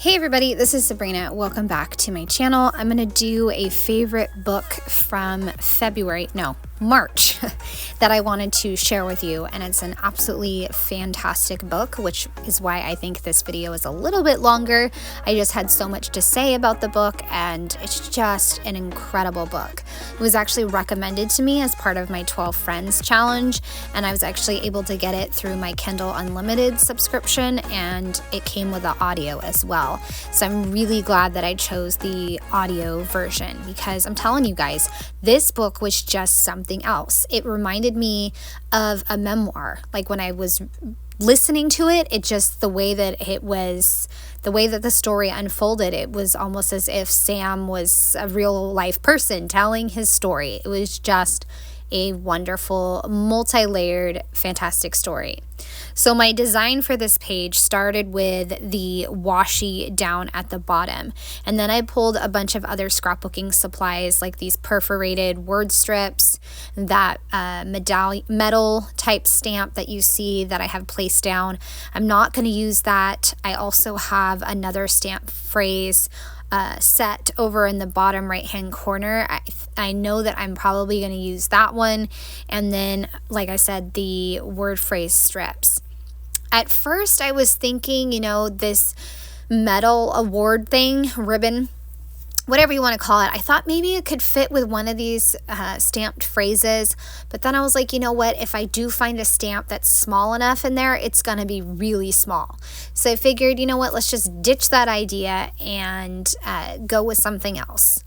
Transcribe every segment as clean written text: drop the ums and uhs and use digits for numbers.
Hey everybody, this is Sabrina. Welcome back to my channel. I'm going to do a favorite book from March that I wanted to share with you, and it's an absolutely fantastic book, which is why I think this video is a little bit longer. I just had so much to say about the book, and it's just an incredible book. It was actually recommended to me as part of my 12 Friends challenge, and I was actually able to get it through my Kindle Unlimited subscription, and it came with the audio as well. So I'm really glad that I chose the audio version, because I'm telling you guys, this book was just something else. It reminded me of a memoir. Like when I was listening to it, the way that the story unfolded, it was almost as if Sam was a real life person telling his story. It was just a wonderful, multi-layered, fantastic story. So my design for this page started with the washi down at the bottom, and then I pulled a bunch of other scrapbooking supplies like these perforated word strips, that metal type stamp that you see that I have placed down. I'm not going to use that. I also have another stamp phrase set over in the bottom right hand corner. I know that I'm probably going to use that one, and then like I said, the word phrase strips. At first I was thinking, this metal award thing, ribbon, whatever you want to call it, I thought maybe it could fit with one of these stamped phrases, but then I was like, you know what, if I do find a stamp that's small enough in there, it's going to be really small. So I figured, you know what, let's just ditch that idea and go with something else.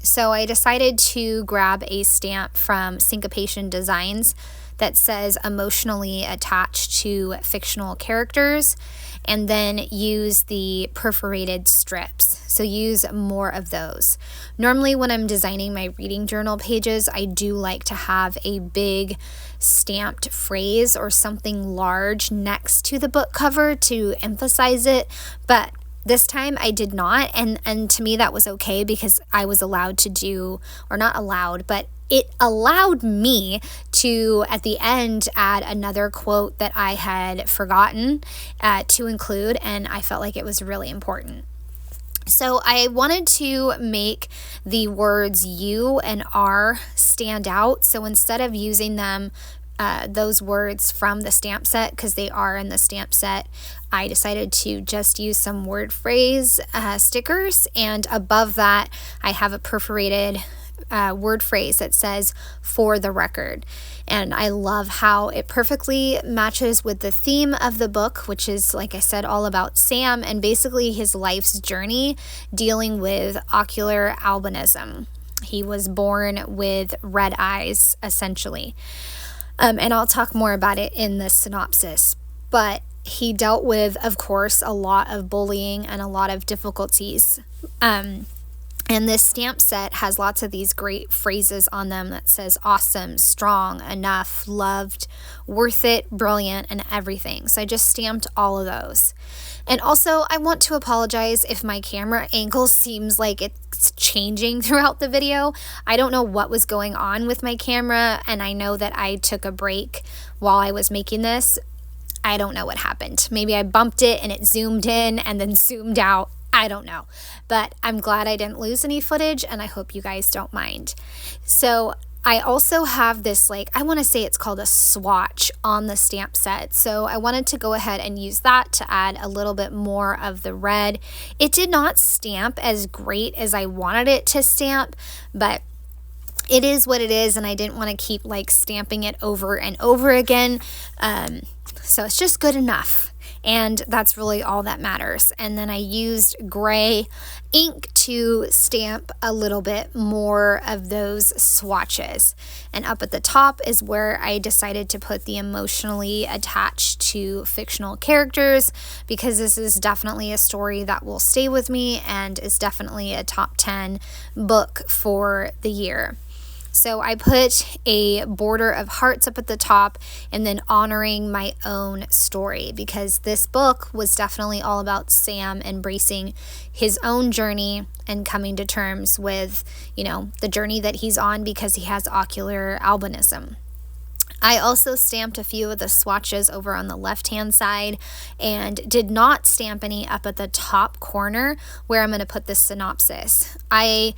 So I decided to grab a stamp from Syncopation Designs that says emotionally attached to fictional characters, and then use the perforated strips. So use more of those. Normally when I'm designing my reading journal pages, I do like to have a big stamped phrase or something large next to the book cover to emphasize it, but this time I did not, and to me that was okay, because I was allowed to do, or not allowed, but it allowed me to, at the end, add another quote that I had forgotten to include, and I felt like it was really important. So I wanted to make the words you and are stand out. So instead of using them, those words from the stamp set, because they are in the stamp set, I decided to just use some word phrase stickers, and above that I have a perforated word phrase that says "for the record," and I love how it perfectly matches with the theme of the book, which is, like I said, all about Sam and basically his life's journey dealing with ocular albinism. He was born with red eyes, essentially. And I'll talk more about it in the synopsis, but he dealt with, of course, a lot of bullying and a lot of difficulties. And this stamp set has lots of these great phrases on them that says awesome, strong, enough, loved, worth it, brilliant, and everything. So I just stamped all of those. And also, I want to apologize if my camera angle seems like it's changing throughout the video. I don't know what was going on with my camera, and I know that I took a break while I was making this. I don't know what happened. Maybe I bumped it and it zoomed in and then zoomed out. I don't know, but I'm glad I didn't lose any footage, and I hope you guys don't mind. So I also have this, I want to say it's called a swatch on the stamp set. So I wanted to go ahead and use that to add a little bit more of the red. It did not stamp as great as I wanted it to stamp, but it is what it is, and I didn't want to keep stamping it over and over again. So it's just good enough. And that's really all that matters. And then I used gray ink to stamp a little bit more of those swatches. And up at the top is where I decided to put the emotionally attached to fictional characters, because this is definitely a story that will stay with me and is definitely a top 10 book for the year. So I put a border of hearts up at the top, and then honoring my own story, because this book was definitely all about Sam embracing his own journey and coming to terms with, the journey that he's on because he has ocular albinism. I also stamped a few of the swatches over on the left-hand side and did not stamp any up at the top corner where I'm going to put this synopsis. I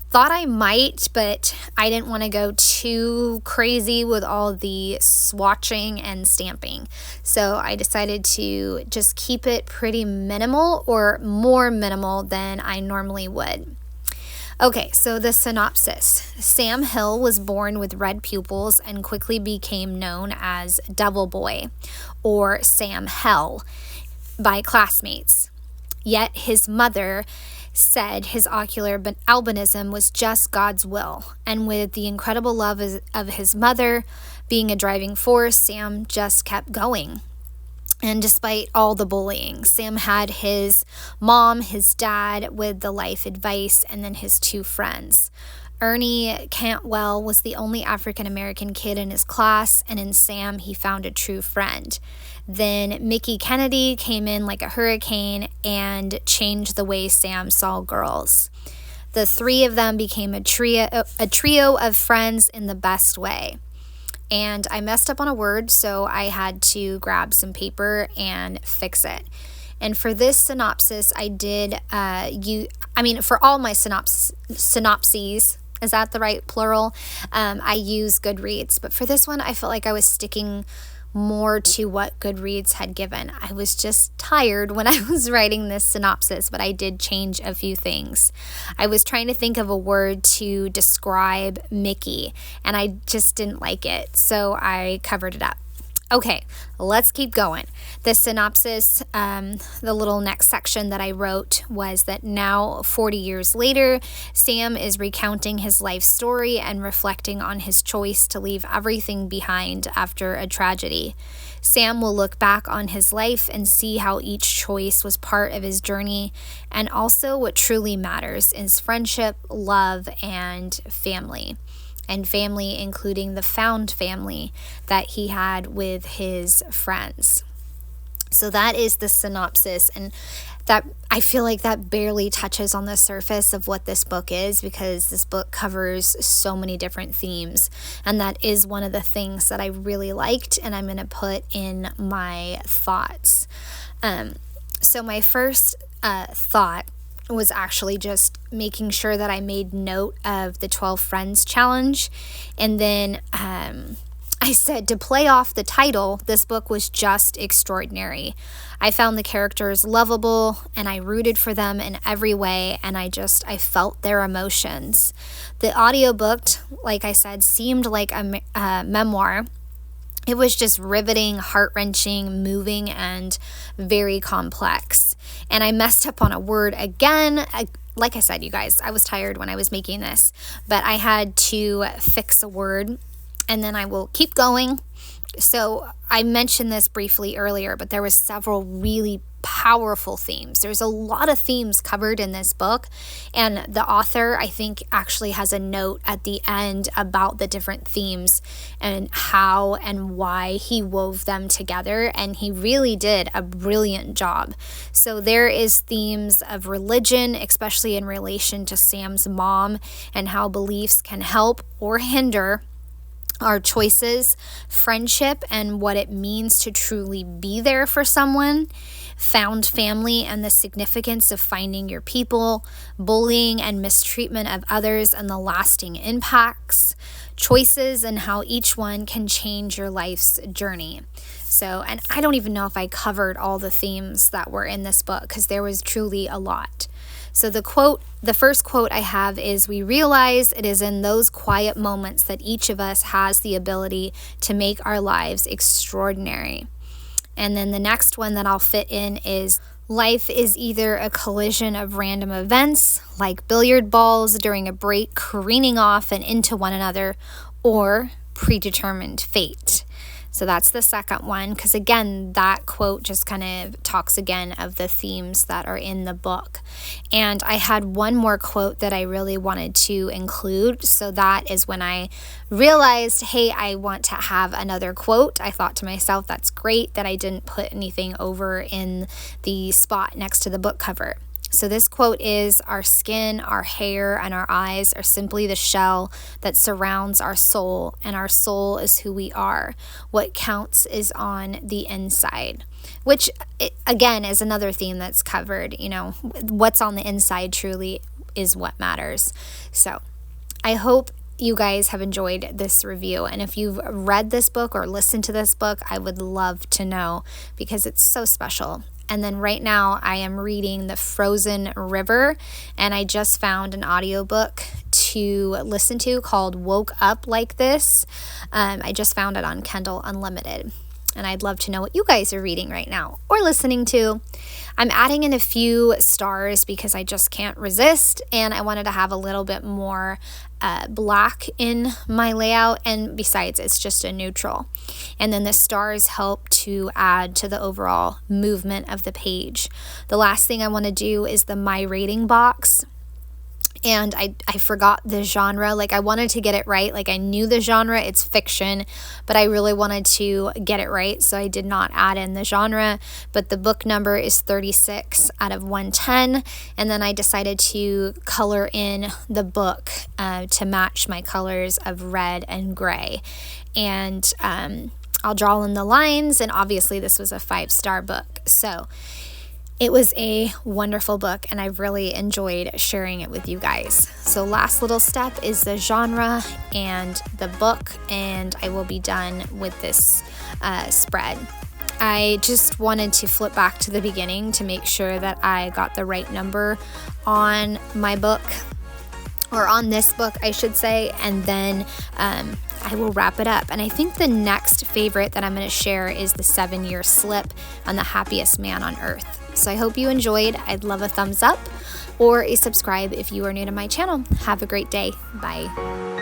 thought I might, but I didn't want to go too crazy with all the swatching and stamping. So I decided to just keep it pretty minimal, or more minimal than I normally would. Okay, so the synopsis. Sam Hill was born with red pupils and quickly became known as Devil Boy, or Sam Hell, by classmates. Yet his mother said his ocular albinism was just God's will, and with the incredible love of his mother being a driving force, Sam just kept going. And despite all the bullying, Sam had his mom, his dad with the life advice, and then his two friends. Ernie Cantwell was the only African-American kid in his class, and in Sam, he found a true friend. Then Mickey Kennedy came in like a hurricane and changed the way Sam saw girls. The three of them became a trio of friends in the best way. And I messed up on a word, so I had to grab some paper and fix it. And for this synopsis, I did for all my synopses, is that the right plural? I use Goodreads. But for this one, I felt like I was sticking more to what Goodreads had given. I was just tired when I was writing this synopsis, but I did change a few things. I was trying to think of a word to describe Mickey, and I just didn't like it, so I covered it up. Okay, let's keep going. The synopsis, the little next section that I wrote was that now, 40 years later, Sam is recounting his life story and reflecting on his choice to leave everything behind after a tragedy. Sam will look back on his life and see how each choice was part of his journey, and also what truly matters is friendship, love, and family. And family including the found family that he had with his friends. So that is the synopsis, and that I feel like that barely touches on the surface of what this book is, because this book covers so many different themes, and that is one of the things that I really liked, and I'm going to put in my thoughts. So my first thought was actually just making sure that I made note of the 12 Friends challenge. And then I said, to play off the title, this book was just extraordinary. I found the characters lovable, and I rooted for them in every way, and I felt their emotions. The audiobook, like I said, seemed like a memoir. It was just riveting, heart-wrenching, moving, and very complex. And I messed up on a word again. Like I said, you guys, I was tired when I was making this, but I had to fix a word, and then I will keep going. So I mentioned this briefly earlier, but there was several really powerful themes. There's a lot of themes covered in this book, and the author, I think, actually has a note at the end about the different themes and how and why he wove them together, and he really did a brilliant job. So there is themes of religion, especially in relation to Sam's mom, and how beliefs can help or hinder our choices, friendship, and what it means to truly be there for someone, found family and the significance of finding your people, bullying and mistreatment of others and the lasting impacts, choices and how each one can change your life's journey. So, and I don't even know if I covered all the themes that were in this book, because there was truly a lot. So the first quote I have is, "We realize it is in those quiet moments that each of us has the ability to make our lives extraordinary." And then the next one that I'll fit in is, "Life is either a collision of random events, like billiard balls during a break careening off and into one another, or predetermined fate." So that's the second one, because again, that quote just kind of talks again of the themes that are in the book. And I had one more quote that I really wanted to include. So that is when I realized, hey, I want to have another quote. I thought to myself, that's great that I didn't put anything over in the spot next to the book cover. So this quote is, "Our skin, our hair, and our eyes are simply the shell that surrounds our soul, and our soul is who we are. What counts is on the inside." Which, again, is another theme that's covered. You know, what's on the inside truly is what matters. So I hope you guys have enjoyed this review, and if you've read this book or listened to this book, I would love to know, because it's so special. And then right now I am reading The Frozen River, and I just found an audiobook to listen to called Woke Up Like This. I just found it on Kindle Unlimited, and I'd love to know what you guys are reading right now or listening to. I'm adding in a few stars because I just can't resist, and I wanted to have a little bit more black in my layout, and besides, it's just a neutral. And then the stars help to add to the overall movement of the page. The last thing I want to do is the My Rating box. And I forgot the genre. Like, I wanted to get it right. Like, I knew the genre, it's fiction, but I really wanted to get it right, so I did not add in the genre. But the book number is 36 out of 110, and then I decided to color in the book to match my colors of red and gray. And I'll draw in the lines, and obviously this was a 5-star book. So it was a wonderful book, and I've really enjoyed sharing it with you guys. So last little step is the genre and the book, and I will be done with this spread. I just wanted to flip back to the beginning to make sure that I got the right number on my book, or on this book, I should say, and then I will wrap it up. And I think the next favorite that I'm going to share is The 7-Year Slip on The Happiest Man on Earth. So I hope you enjoyed. I'd love a thumbs up or a subscribe if you are new to my channel. Have a great day. Bye.